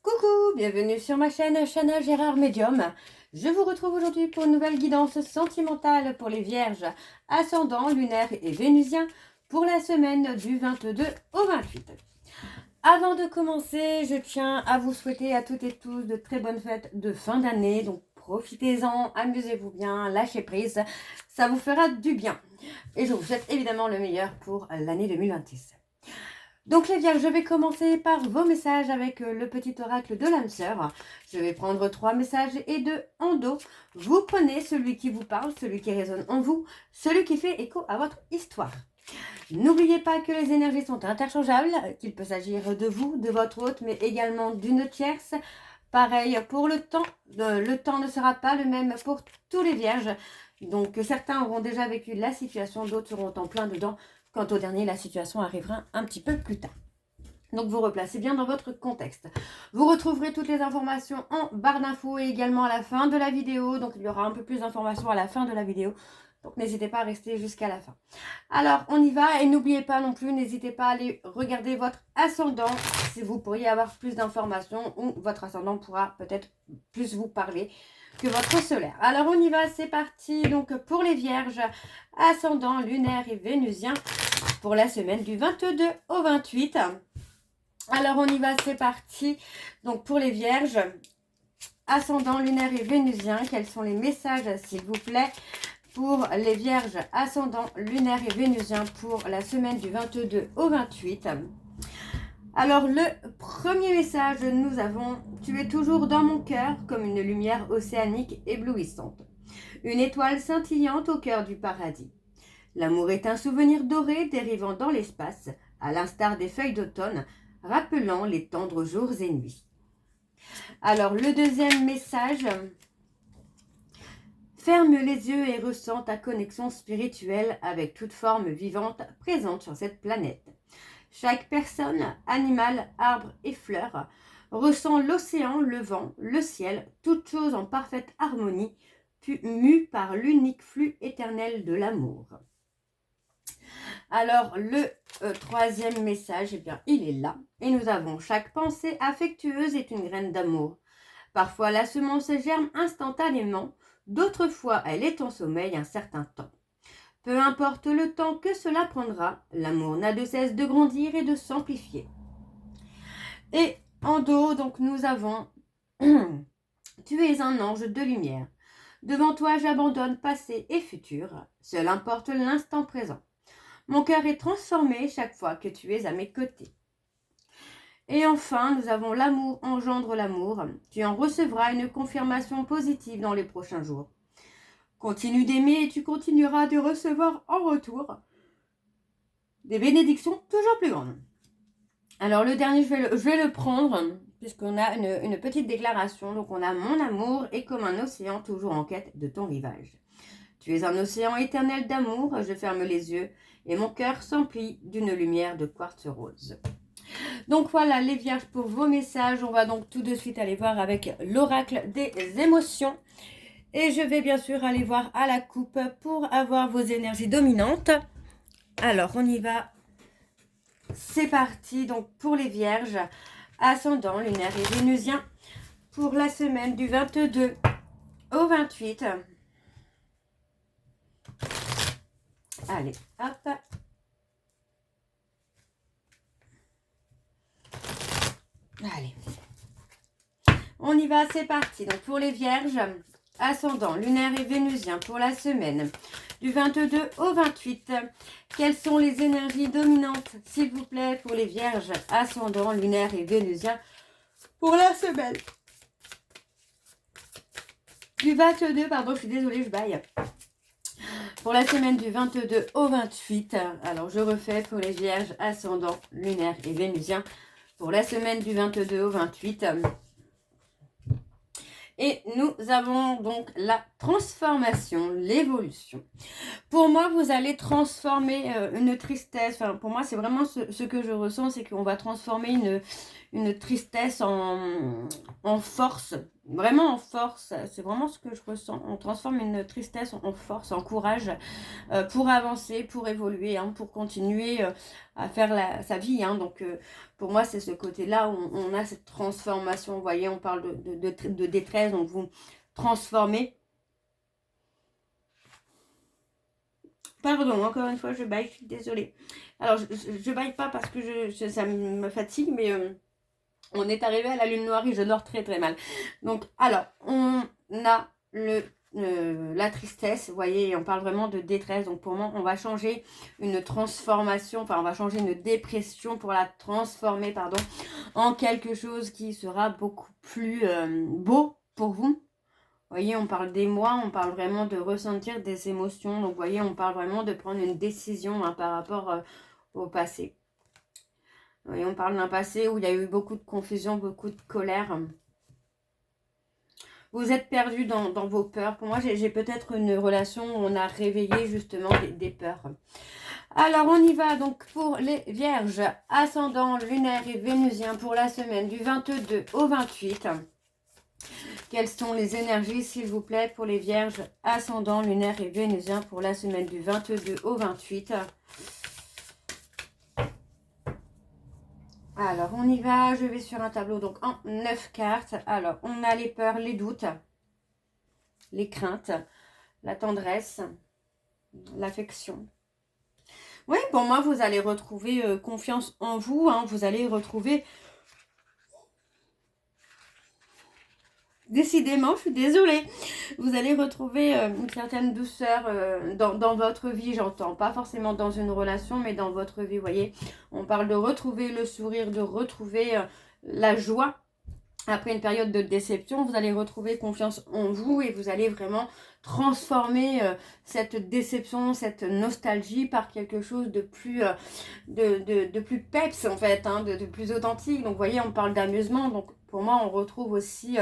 Coucou, bienvenue sur ma chaîne Chana Gérard Médium. Je vous retrouve aujourd'hui pour une nouvelle guidance sentimentale pour les vierges, ascendant, lunaire et vénusien pour la semaine du 22 au 28. Avant de commencer, je tiens à vous souhaiter à toutes et tous de très bonnes fêtes de fin d'année. Donc profitez-en, amusez-vous bien, lâchez prise, ça vous fera du bien. Et je vous souhaite évidemment le meilleur pour l'année 2026. Donc les vierges, je vais commencer par vos messages avec le petit oracle de l'âme sœur. Je vais prendre 3 messages et 2 en dos. Vous prenez celui qui vous parle, celui qui résonne en vous, celui qui fait écho à votre histoire. N'oubliez pas que les énergies sont interchangeables, qu'il peut s'agir de vous, de votre hôte, mais également d'une tierce. Pareil pour le temps ne sera pas le même pour tous les vierges. Donc certains auront déjà vécu la situation, d'autres seront en plein dedans. Quant au dernier, la situation arrivera un petit peu plus tard. Donc vous replacez bien dans votre contexte. Vous retrouverez toutes les informations en barre d'infos et également à la fin de la vidéo. Donc il y aura un peu plus d'informations à la fin de la vidéo. Donc n'hésitez pas à rester jusqu'à la fin. Alors on y va et n'oubliez pas non plus, n'hésitez pas à aller regarder votre ascendant si vous pourriez avoir plus d'informations ou votre ascendant pourra peut-être plus vous parler que votre solaire. Alors on y va, c'est parti. Donc pour les vierges, ascendant, lunaire et vénusien pour la semaine du 22 au 28. Alors on y va, c'est parti. Donc pour les vierges, ascendant, lunaire et vénusien, quels sont les messages s'il vous plaît pour les vierges, ascendant, lunaire et vénusien pour la semaine du 22 au 28. Alors le premier message, nous avons « Tu es toujours dans mon cœur comme une lumière océanique éblouissante, une étoile scintillante au cœur du paradis. L'amour est un souvenir doré dérivant dans l'espace, à l'instar des feuilles d'automne, rappelant les tendres jours et nuits. » Alors, le deuxième message. Ferme les yeux et ressens ta connexion spirituelle avec toute forme vivante présente sur cette planète. Chaque personne, animal, arbre et fleur ressent l'océan, le vent, le ciel, toutes choses en parfaite harmonie, mues par l'unique flux éternel de l'amour. Alors, le troisième message, eh bien, il est là. Et nous avons « Chaque pensée affectueuse est une graine d'amour. Parfois, la semence germe instantanément, d'autres fois, elle est en sommeil un certain temps. Peu importe le temps que cela prendra, l'amour n'a de cesse de grandir et de s'amplifier. » Et en dos, donc, nous avons « Tu es un ange de lumière. Devant toi, j'abandonne passé et futur. Seul importe l'instant présent. Mon cœur est transformé chaque fois que tu es à mes côtés. » Et enfin, nous avons « L'amour engendre l'amour. Tu en recevras une confirmation positive dans les prochains jours. Continue d'aimer et tu continueras de recevoir en retour des bénédictions toujours plus grandes. » Alors le dernier, je vais le prendre, puisqu'on a une petite déclaration. Donc on a « Mon amour est comme un océan toujours en quête de ton rivage. Tu es un océan éternel d'amour, je ferme les yeux et mon cœur s'emplit d'une lumière de quartz rose. » Donc voilà les vierges pour vos messages. On va donc tout de suite aller voir avec l'oracle des émotions. Et je vais bien sûr aller voir à la coupe pour avoir vos énergies dominantes. Alors on y va. C'est parti. Donc pour les vierges, ascendant, lunaire et vénusien pour la semaine du 22 au 28. Allez, hop. Allez. On y va, c'est parti. Donc pour les vierges, ascendant, lunaire et vénusien pour la semaine du 22 au 28. Quelles sont les énergies dominantes, s'il vous plaît, pour les vierges, ascendant, lunaire et vénusien pour la semaine du 22, pardon, je suis désolée, je baille. Pour la semaine du 22 au 28, alors je refais pour les vierges, ascendant, lunaire et vénusien pour la semaine du 22 au 28. Et nous avons donc la transformation, l'évolution. Pour moi, vous allez transformer une tristesse. Enfin, pour moi, c'est vraiment ce que je ressens, c'est qu'on va transformer une tristesse en force, vraiment en force. C'est vraiment ce que je ressens. On transforme une tristesse en force, en courage pour avancer, pour évoluer, hein, pour continuer à faire sa vie. Hein. Donc pour moi, c'est ce côté-là où on a cette transformation. Vous voyez, on parle de détresse, donc vous transformez. Pardon, encore une fois, je baille, je suis désolée. Alors, je baille pas parce que ça me fatigue, mais on est arrivé à la lune noire et je dors très très mal. Donc, alors, on a la tristesse, vous voyez, on parle vraiment de détresse. Donc, pour moi, on va changer une transformation, enfin, on va changer une dépression pour la transformer, pardon, en quelque chose qui sera beaucoup plus beau pour vous. Vous voyez, on parle d'émoi, on parle vraiment de ressentir des émotions. Donc, vous voyez, on parle vraiment de prendre une décision hein, par rapport au passé. Vous voyez, on parle d'un passé où il y a eu beaucoup de confusion, beaucoup de colère. Vous êtes perdu dans vos peurs. Pour moi, j'ai peut-être une relation où on a réveillé justement des peurs. Alors, on y va donc pour les vierges, ascendant lunaire et vénusien pour la semaine du 22 au 28. Quelles sont les énergies, s'il vous plaît, pour les vierges, ascendant lunaire et vénusien pour la semaine du 22 au 28. Alors, on y va. Je vais sur un tableau donc en 9 cartes. Alors, on a les peurs, les doutes, les craintes, la tendresse, l'affection. Oui, pour moi, vous allez retrouver confiance en vous. Hein, vous allez retrouver... Décidément, je suis désolée. Vous allez retrouver une certaine douceur dans votre vie, j'entends. Pas forcément dans une relation, mais dans votre vie, vous voyez. On parle de retrouver le sourire, de retrouver la joie. Après une période de déception, vous allez retrouver confiance en vous et vous allez vraiment transformer cette déception, cette nostalgie par quelque chose de plus, de plus peps en fait, hein, de plus authentique. Donc vous voyez, on parle d'amusement. Donc pour moi, on retrouve aussi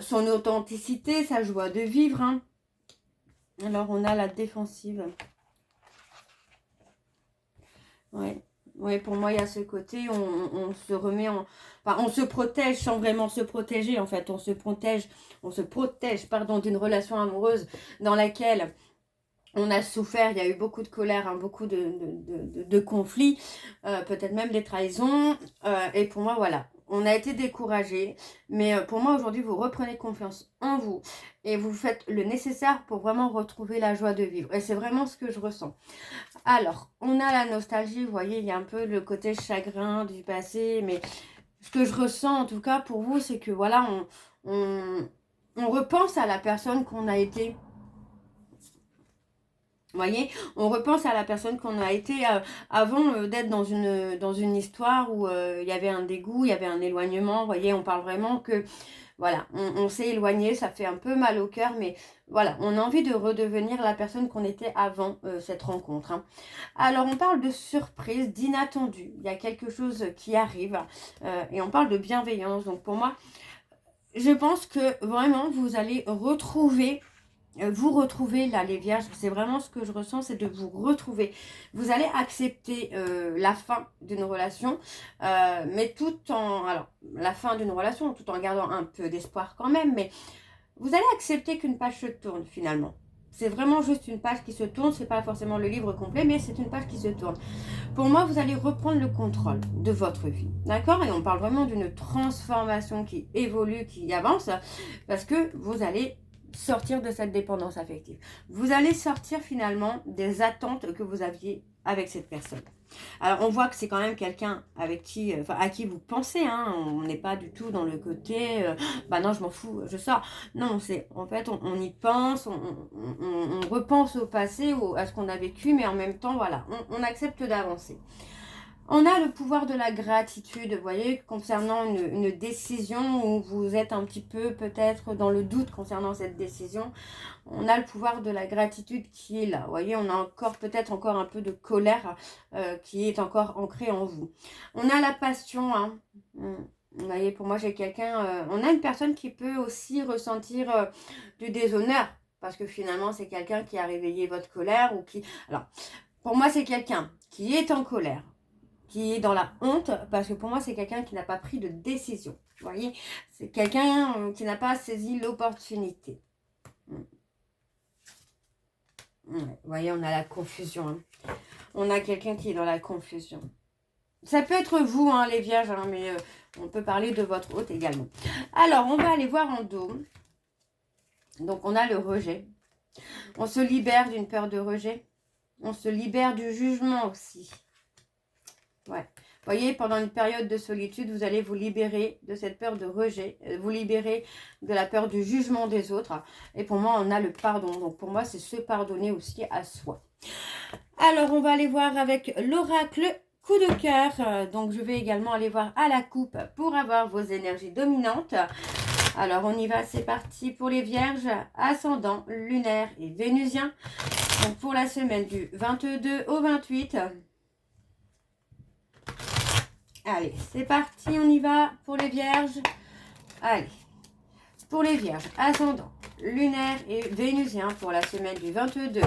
son authenticité, sa joie de vivre. Hein. Alors on a la défensive. Ouais. Oui, pour moi, il y a ce côté, on se remet en... Enfin, on se protège sans vraiment se protéger, en fait. On se protège, pardon, d'une relation amoureuse dans laquelle on a souffert. Il y a eu beaucoup de colère, hein, beaucoup de conflits, peut-être même des trahisons. Et pour moi, voilà, on a été découragés. Mais pour moi, aujourd'hui, vous reprenez confiance en vous et vous faites le nécessaire pour vraiment retrouver la joie de vivre. Et c'est vraiment ce que je ressens. Alors, on a la nostalgie, vous voyez, il y a un peu le côté chagrin du passé, mais ce que je ressens en tout cas pour vous, c'est que voilà, on repense à la personne qu'on a été. Vous voyez, on repense à la personne qu'on a été avant d'être dans une histoire où il y avait un dégoût, il y avait un éloignement. Vous voyez, on parle vraiment que... Voilà, on s'est éloigné, ça fait un peu mal au cœur, mais voilà, on a envie de redevenir la personne qu'on était avant cette rencontre. Hein. Alors, on parle de surprise, d'inattendu. Il y a quelque chose qui arrive et on parle de bienveillance. Donc, pour moi, je pense que vraiment, vous allez vous retrouvez là, les vierges, c'est vraiment ce que je ressens, c'est de vous retrouver. Vous allez accepter la fin d'une relation, mais tout en... Alors, la fin d'une relation, tout en gardant un peu d'espoir quand même, mais vous allez accepter qu'une page se tourne finalement. C'est vraiment juste une page qui se tourne, c'est pas forcément le livre complet, mais c'est une page qui se tourne. Pour moi, vous allez reprendre le contrôle de votre vie, d'accord? Et on parle vraiment d'une transformation qui évolue, qui avance, parce que vous allez sortir de cette dépendance affective. Vous allez sortir finalement des attentes que vous aviez avec cette personne. Alors on voit que c'est quand même quelqu'un avec qui, à qui vous pensez, hein. On n'est pas du tout dans le côté, bah non je m'en fous, je sors. Non, c'est en fait on y pense, on repense au passé, à ce qu'on a vécu, mais en même temps voilà, on accepte d'avancer. On a le pouvoir de la gratitude, vous voyez, concernant une décision où vous êtes un petit peu peut-être dans le doute concernant cette décision. On a le pouvoir de la gratitude qui est là. Vous voyez, on a peut-être encore un peu de colère qui est encore ancrée en vous. On a la passion. Hein. Vous voyez, pour moi, j'ai quelqu'un... on a une personne qui peut aussi ressentir du déshonneur. Parce que finalement, c'est quelqu'un qui a réveillé votre colère ou qui... Alors, pour moi, c'est quelqu'un qui est en colère. qui est dans la honte, parce que pour moi, c'est quelqu'un qui n'a pas pris de décision. Vous voyez, c'est quelqu'un qui n'a pas saisi l'opportunité. Vous voyez, on a la confusion. Hein. On a quelqu'un qui est dans la confusion. Ça peut être vous, hein, les vierges, hein, mais on peut parler de votre hôte également. Alors, on va aller voir en dos. Donc, on a le rejet. On se libère d'une peur de rejet. On se libère du jugement aussi. Ouais. Vous voyez, pendant une période de solitude, vous allez vous libérer de cette peur de rejet, vous libérer de la peur du jugement des autres. Et pour moi, on a le pardon. Donc, pour moi, c'est se pardonner aussi à soi. Alors, on va aller voir avec l'oracle coup de cœur. Donc, je vais également aller voir à la coupe pour avoir vos énergies dominantes. Alors, on y va, c'est parti pour les vierges, ascendant, lunaire et vénusien. Donc, pour la semaine du 22 au 28. Allez, c'est parti, on y va pour les vierges. Allez, pour les vierges, ascendant, lunaire et vénusien pour la semaine du 22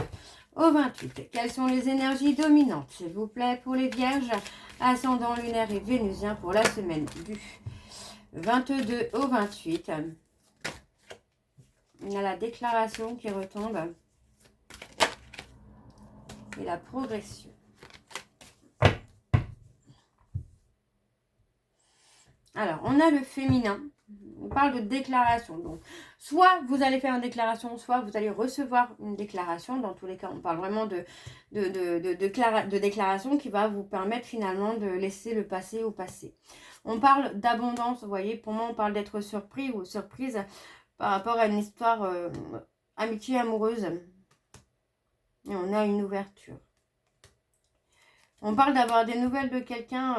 au 28. Quelles sont les énergies dominantes, s'il vous plaît, pour les vierges, ascendant, lunaire et vénusien pour la semaine du 22 au 28. On a la déclaration qui retombe et la progression. Alors, on a le féminin. On parle de déclaration. Donc, soit vous allez faire une déclaration, soit vous allez recevoir une déclaration. Dans tous les cas, on parle vraiment de déclaration qui va vous permettre finalement de laisser le passé au passé. On parle d'abondance, vous voyez. Pour moi, on parle d'être surpris ou surprise par rapport à une histoire amitié amoureuse. Et on a une ouverture. On parle d'avoir des nouvelles de quelqu'un,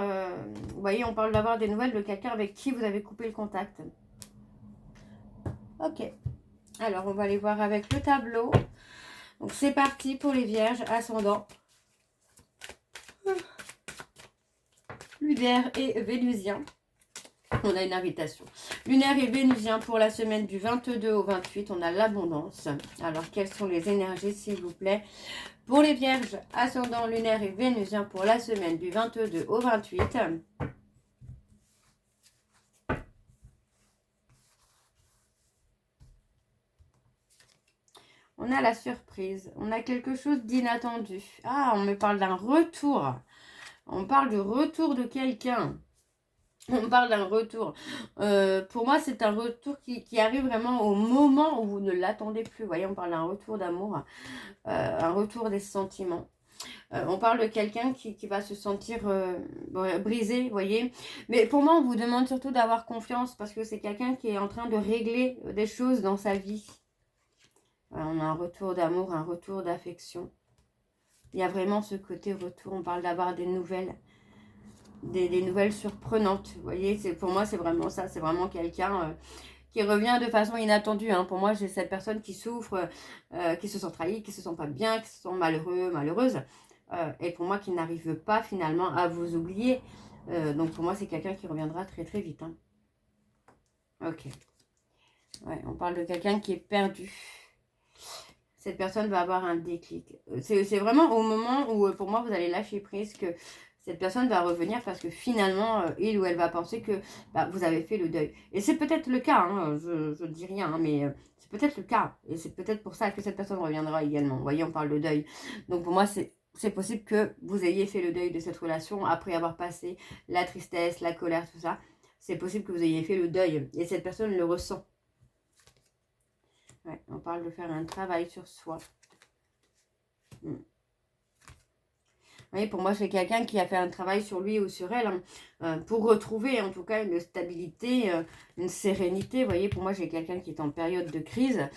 vous voyez, on parle d'avoir des nouvelles de quelqu'un avec qui vous avez coupé le contact. Ok. Alors, on va aller voir avec le tableau. Donc, c'est parti pour les vierges, ascendant, lunaire et vénusien. On a une invitation. Lunaire et vénusien pour la semaine du 22 au 28. On a l'abondance. Alors, quelles sont les énergies, s'il vous plaît? Pour les vierges, ascendant, lunaire et vénusien pour la semaine du 22 au 28. On a la surprise. On a quelque chose d'inattendu. Ah, on me parle d'un retour. On parle du retour de quelqu'un. On parle d'un retour. Pour moi, c'est un retour qui arrive vraiment au moment où vous ne l'attendez plus. Vous voyez, on parle d'un retour d'amour. Un retour des sentiments. On parle de quelqu'un qui va se sentir brisé, vous voyez. Mais pour moi, on vous demande surtout d'avoir confiance parce que c'est quelqu'un qui est en train de régler des choses dans sa vie. On a un retour d'amour, un retour d'affection. Il y a vraiment ce côté retour. On parle d'avoir des nouvelles. Des nouvelles surprenantes. Vous voyez, pour moi, c'est vraiment ça. C'est vraiment quelqu'un qui revient de façon inattendue. Hein. Pour moi, j'ai cette personne qui souffre, qui se sent trahie, qui se sent pas bien, qui se sent malheureux, malheureuse. Et pour moi, qui n'arrive pas finalement à vous oublier. Donc pour moi, c'est quelqu'un qui reviendra très très vite. Hein. Ok. Ouais, on parle de quelqu'un qui est perdu. Cette personne va avoir un déclic. C'est vraiment au moment où, pour moi, vous allez lâcher prise que cette personne va revenir parce que finalement, il ou elle va penser que vous avez fait le deuil. Et c'est peut-être le cas, hein, je ne dis rien, hein, mais c'est peut-être le cas. Et c'est peut-être pour ça que cette personne reviendra également. Vous voyez, on parle de deuil. Donc pour moi, c'est possible que vous ayez fait le deuil de cette relation après avoir passé la tristesse, la colère, tout ça. C'est possible que vous ayez fait le deuil. Et cette personne le ressent. Ouais, on parle de faire un travail sur soi. Vous voyez, pour moi, c'est quelqu'un qui a fait un travail sur lui ou sur elle pour retrouver en tout cas une stabilité, une sérénité. Vous voyez, pour moi, j'ai quelqu'un qui est en période de crise,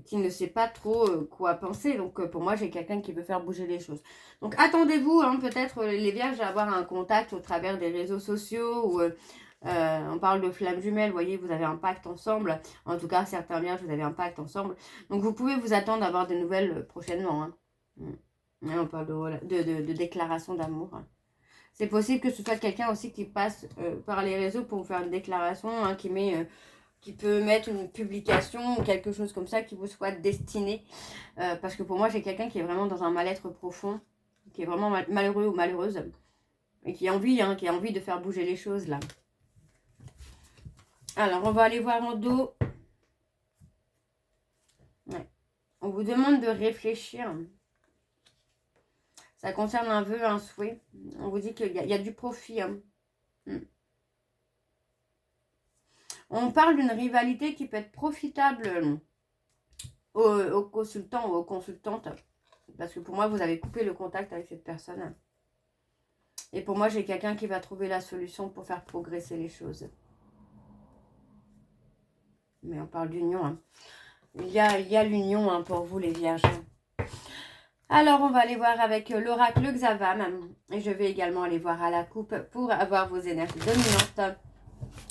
qui ne sait pas trop quoi penser. Donc, pour moi, j'ai quelqu'un qui veut faire bouger les choses. Donc, attendez-vous, hein, peut-être les vierges, à avoir un contact au travers des réseaux sociaux ou... on parle de flammes jumelles, vous voyez, vous avez un pacte ensemble. En tout cas, certains vierges, vous avez un pacte ensemble. Donc, vous pouvez vous attendre à avoir des nouvelles prochainement. Hein. On parle de déclaration d'amour. C'est possible que ce soit quelqu'un aussi qui passe par les réseaux pour vous faire une déclaration, hein, qui peut mettre une publication ou quelque chose comme ça qui vous soit destiné. Parce que pour moi, j'ai quelqu'un qui est vraiment dans un mal-être profond, qui est vraiment malheureux ou malheureuse. Et qui a envie de faire bouger les choses là. Alors, on va aller voir en dos. Ouais. On vous demande de réfléchir. Ça concerne un vœu, un souhait. On vous dit qu'il y a du profit. Hein. On parle d'une rivalité qui peut être profitable aux consultants ou aux consultantes. Parce que pour moi, vous avez coupé le contact avec cette personne. Et pour moi, j'ai quelqu'un qui va trouver la solution pour faire progresser les choses. Mais on parle d'union. Hein. Il y a l'union hein, pour vous, les vierges. Alors, on va aller voir avec l'oracle Xavam. Et je vais également aller voir à la coupe pour avoir vos énergies dominantes.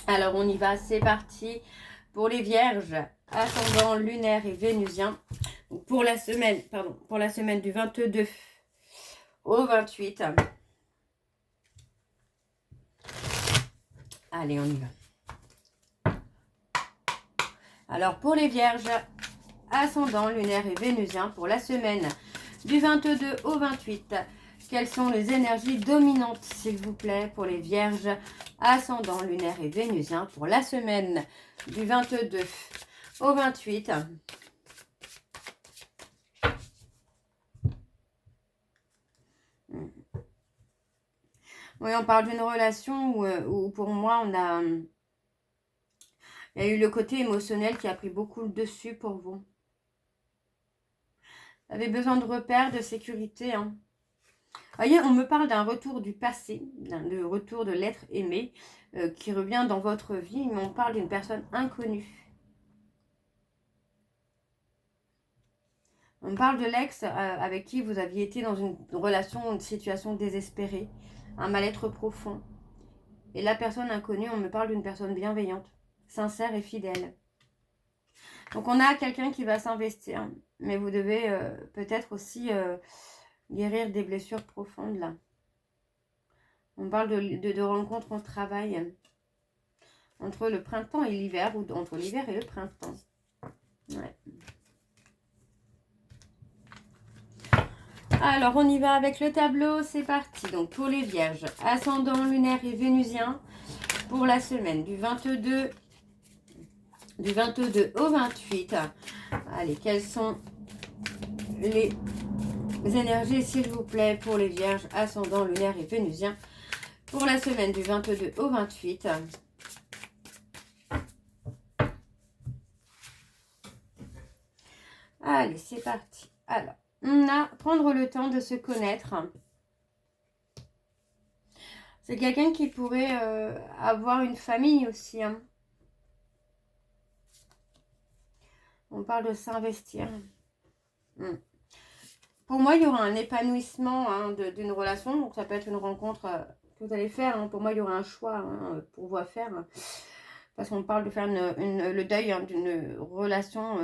Alors, on y va. C'est parti pour les vierges. Ascendant lunaire et vénusien. Pour la semaine du 22 au 28. Allez, on y va. Alors, pour les vierges, ascendant lunaire et vénusien, pour la semaine du 22 au 28, quelles sont les énergies dominantes, s'il vous plaît, pour les vierges, ascendant lunaire et vénusien, pour la semaine du 22 au 28. Oui, on parle d'une relation où pour moi, il y a eu le côté émotionnel qui a pris beaucoup le dessus pour vous. Vous avez besoin de repères, de sécurité. Hein. Vous voyez, on me parle d'un retour du passé, d'un retour de l'être aimé qui revient dans votre vie, mais on parle d'une personne inconnue. On parle de l'ex avec qui vous aviez été dans une relation, une situation désespérée, un mal-être profond. Et la personne inconnue, on me parle d'une personne bienveillante, sincère et fidèle. Donc on a quelqu'un qui va s'investir, mais vous devez peut-être aussi guérir des blessures profondes là. On parle de rencontres au travail entre le printemps et l'hiver, ou entre l'hiver et le printemps. Ouais. Alors, on y va avec le tableau, c'est parti. Donc, pour les vierges, ascendant lunaire et vénusien, pour la semaine du 22 au 28. Allez, quelles sont les énergies, s'il vous plaît, pour les vierges, ascendant lunaire et vénusien, pour la semaine du 22 au 28. Allez, c'est parti. Alors, on a prendre le temps de se connaître. C'est quelqu'un qui pourrait avoir une famille aussi. Hein. On parle de s'investir. Pour moi, il y aura un épanouissement hein, d'une relation. Donc, ça peut être une rencontre que vous allez faire. Hein. Pour moi, il y aura un choix hein, pour vous à faire. Hein. Parce qu'on parle de faire le deuil hein, d'une relation.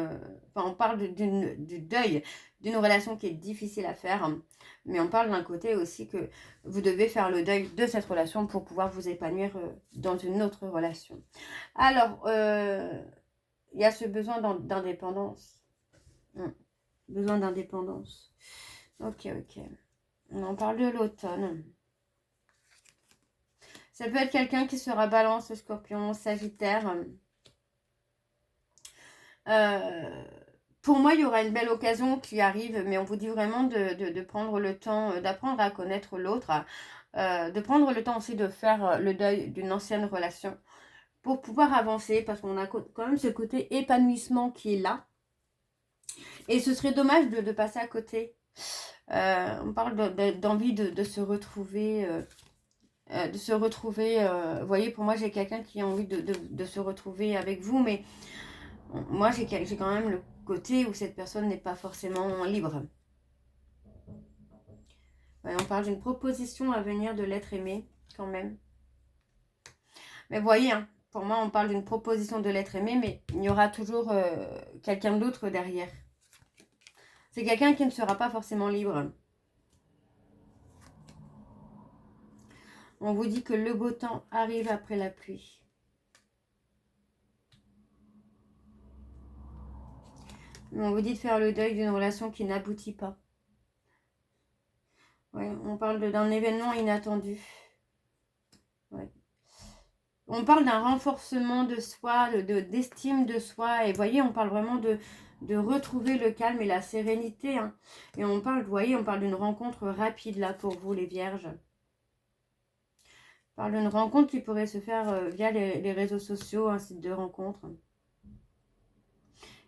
Enfin, on parle du deuil d'une relation qui est difficile à faire. Hein. Mais on parle d'un côté aussi que vous devez faire le deuil de cette relation pour pouvoir vous épanouir dans une autre relation. Alors, il y a ce besoin d'indépendance. Besoin d'indépendance. Ok. On en parle de l'automne. Ça peut être quelqu'un qui sera balance, scorpion, sagittaire. Pour moi, il y aura une belle occasion qui arrive, mais on vous dit vraiment de prendre le temps, d'apprendre à connaître l'autre, de prendre le temps aussi de faire le deuil d'une ancienne relation pour pouvoir avancer, parce qu'on a quand même ce côté épanouissement qui est là. Et ce serait dommage de passer à côté. On parle d'envie de se retrouver... vous voyez, pour moi, j'ai quelqu'un qui a envie de se retrouver avec vous, mais moi, j'ai quand même le côté où cette personne n'est pas forcément libre. Ouais, on parle d'une proposition à venir de l'être aimé, quand même. Mais vous voyez, hein, pour moi, on parle d'une proposition de l'être aimé, mais il y aura toujours quelqu'un d'autre derrière. C'est quelqu'un qui ne sera pas forcément libre. On vous dit que le beau temps arrive après la pluie. On vous dit de faire le deuil d'une relation qui n'aboutit pas. Ouais, on parle d'un événement inattendu. On parle d'un renforcement de soi, d'estime de soi. Et vous voyez, on parle vraiment de retrouver le calme et la sérénité. Hein. Et on parle, vous voyez, on parle d'une rencontre rapide là pour vous les vierges. On parle d'une rencontre qui pourrait se faire via les réseaux sociaux, un site de rencontre.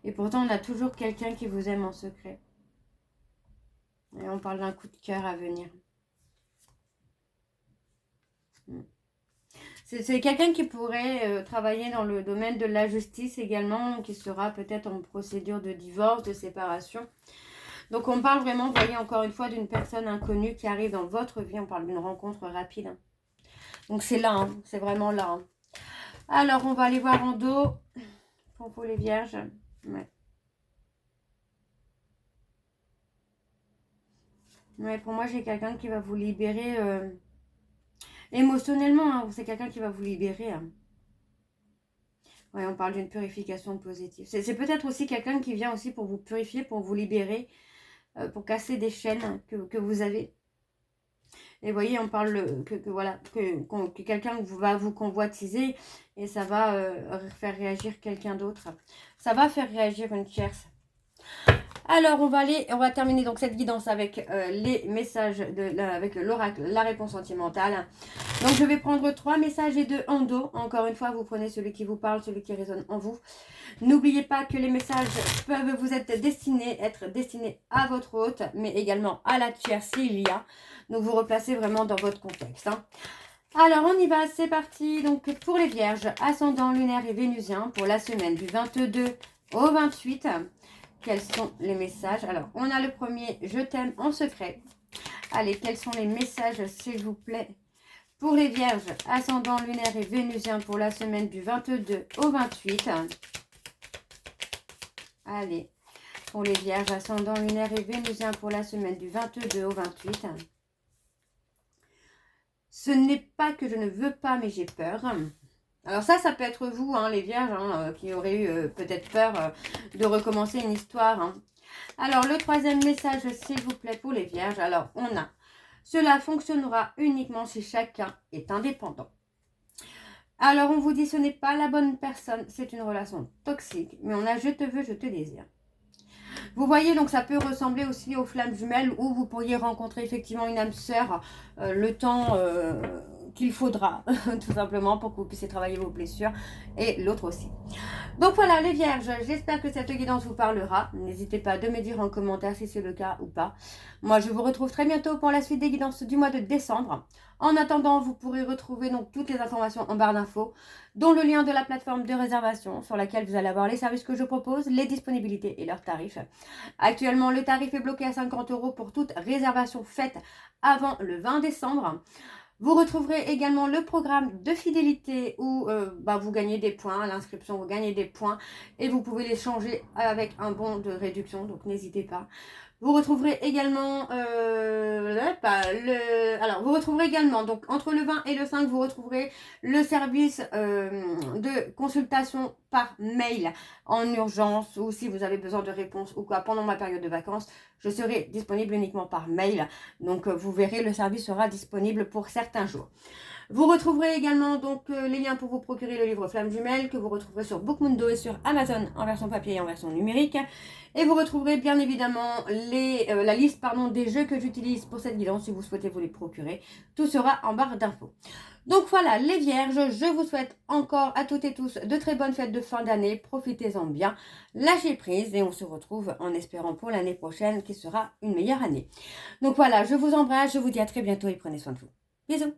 Et pourtant, on a toujours quelqu'un qui vous aime en secret. Et on parle d'un coup de cœur à venir. C'est quelqu'un qui pourrait travailler dans le domaine de la justice également, qui sera peut-être en procédure de divorce, de séparation. Donc on parle vraiment, vous voyez, encore une fois, d'une personne inconnue qui arrive dans votre vie. On parle d'une rencontre rapide. Hein. Donc c'est là, hein, c'est vraiment là. Hein. Alors on va aller voir en dos pour les vierges. Ouais. Ouais, pour moi, j'ai quelqu'un qui va vous libérer émotionnellement. Hein. C'est quelqu'un qui va vous libérer. Hein. Ouais, on parle d'une purification positive. C'est peut-être aussi quelqu'un qui vient aussi pour vous purifier, pour vous libérer, pour casser des chaînes que vous avez. Et vous voyez, on parle voilà, que quelqu'un va vous convoitiser et ça va faire réagir quelqu'un d'autre. Ça va faire réagir une tierce. Alors, on va terminer donc cette guidance avec les messages, avec l'oracle, la réponse sentimentale. Donc, je vais prendre 3 messages et 2 en dos. Encore une fois, vous prenez celui qui vous parle, celui qui résonne en vous. N'oubliez pas que les messages peuvent vous être destinés à votre hôte, mais également à la tierce s'il y a. Donc, vous replacez vraiment dans votre contexte. Hein. Alors, on y va, c'est parti. Donc, pour les vierges, ascendant lunaire et vénusien, pour la semaine du 22 au 28, quels sont les messages? Alors, on a le premier, je t'aime en secret. Allez, quels sont les messages, s'il vous plaît? Pour les vierges, ascendant lunaire et vénusien, pour la semaine du 22 au 28. Allez, pour les vierges, ascendant lunaire et vénusien, pour la semaine du 22 au 28. Ce n'est pas que je ne veux pas, mais j'ai peur. Alors ça peut être vous, hein, les vierges, hein, qui auraient eu peut-être peur de recommencer une histoire. Hein. Alors, le troisième message, s'il vous plaît, pour les vierges. Alors, on a, cela fonctionnera uniquement si chacun est indépendant. Alors, on vous dit, ce n'est pas la bonne personne, c'est une relation toxique, mais on a je te veux, je te désire. Vous voyez, donc ça peut ressembler aussi aux flammes jumelles où vous pourriez rencontrer effectivement une âme sœur le temps qu'il faudra, tout simplement, pour que vous puissiez travailler vos blessures, et l'autre aussi. Donc voilà, les vierges, j'espère que cette guidance vous parlera. N'hésitez pas de me dire en commentaire si c'est le cas ou pas. Moi, je vous retrouve très bientôt pour la suite des guidances du mois de décembre. En attendant, vous pourrez retrouver donc toutes les informations en barre d'infos, dont le lien de la plateforme de réservation sur laquelle vous allez avoir les services que je propose, les disponibilités et leurs tarifs. Actuellement, le tarif est bloqué à 50 € pour toute réservation faite avant le 20 décembre. Vous retrouverez également le programme de fidélité où vous gagnez des points. À l'inscription, vous gagnez des points et vous pouvez les changer avec un bon de réduction. Donc, n'hésitez pas. Vous retrouverez également, vous retrouverez également, donc entre le 20 et le 5, vous retrouverez le service de consultation par mail en urgence ou si vous avez besoin de réponses ou quoi pendant ma période de vacances, je serai disponible uniquement par mail. Donc, vous verrez, le service sera disponible pour certains jours. Vous retrouverez également donc les liens pour vous procurer le livre Flammes Jumelles que vous retrouverez sur Bookmundo et sur Amazon en version papier et en version numérique. Et vous retrouverez bien évidemment la liste des jeux que j'utilise pour cette guidance si vous souhaitez vous les procurer. Tout sera en barre d'infos. Donc voilà les vierges, je vous souhaite encore à toutes et tous de très bonnes fêtes de fin d'année. Profitez-en bien, lâchez prise et on se retrouve en espérant pour l'année prochaine qui sera une meilleure année. Donc voilà, je vous embrasse, je vous dis à très bientôt et prenez soin de vous. Bisous.